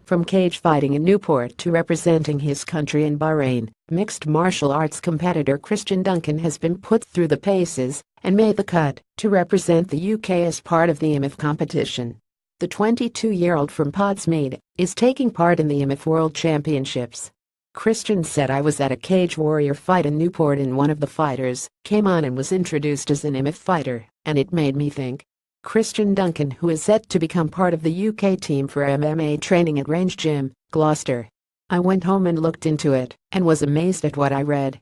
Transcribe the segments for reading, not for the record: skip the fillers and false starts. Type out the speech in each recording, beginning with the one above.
From cage fighting in Newport to representing his country in Bahrain, mixed martial arts competitor Christian Duncan has been put through the paces and made the cut to represent the UK as part of the immaf competition. The 22-year-old from Portsmouth is taking part in the immaf World Championships. Christian said, "I was at a cage warrior fight in Newport and one of the fighters came on and was introduced as an immaf fighter, and it made me think." Christian Duncan, who is set to become part of the UK team for MMA training at Range Gym, Gloucester. "I went home and looked into it and was amazed at what I read.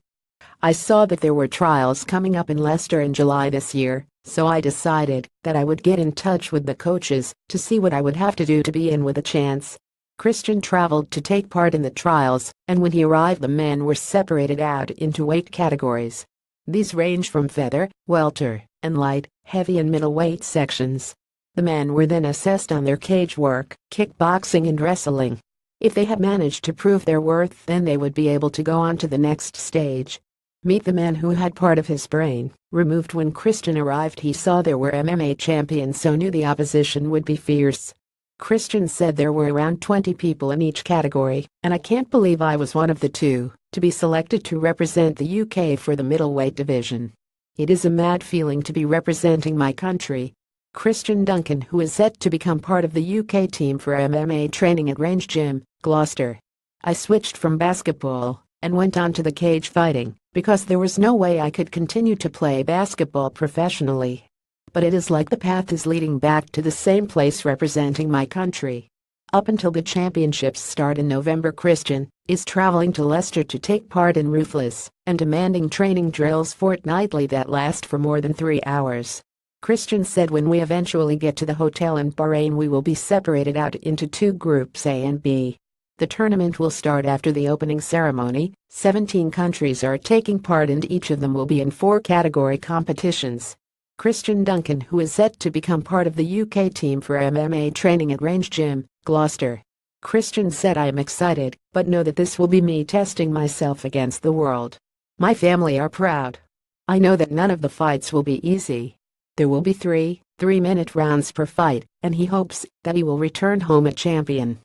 I saw that there were trials coming up in Leicester in July this year, so I decided that I would get in touch with the coaches to see what I would have to do to be in with a chance." Christian traveled to take part in the trials, and when he arrived the men were separated out into weight categories. These range from feather, welter, and light, heavy and middleweight sections. The men were then assessed on their cage work, kickboxing and wrestling. If they had managed to prove their worth, then they would be able to go on to the next stage. Meet the man who had part of his brain removed when Christian arrived. He saw there were MMA champions, so knew the opposition would be fierce. Christian said, "There were around 20 people in each category, and I can't believe I was one of the two to be selected to represent the UK for the middleweight division. It is a mad feeling to be representing my country." Christian Duncan, who is set to become part of the UK team for MMA training at Range Gym, Gloucester. "I switched from basketball and went on to the cage fighting because there was no way I could continue to play basketball professionally. But it is like the path is leading back to the same place, representing my country." Up until the championships start in November, Christian is traveling to Leicester to take part in ruthless and demanding training drills fortnightly that last for more than 3 hours. Christian said, "When we eventually get to the hotel in Bahrain, we will be separated out into 2 groups, A and B. The tournament will start after the opening ceremony. 17 countries are taking part and each of them will be in 4 category competitions." Christian Duncan, who is set to become part of the UK team for MMA training at Range Gym, Gloucester. Christian said, "I am excited, but know that this will be me testing myself against the world. My family are proud. I know that none of the fights will be easy. There will be 3 3-minute rounds per fight, and he hopes that he will return home a champion."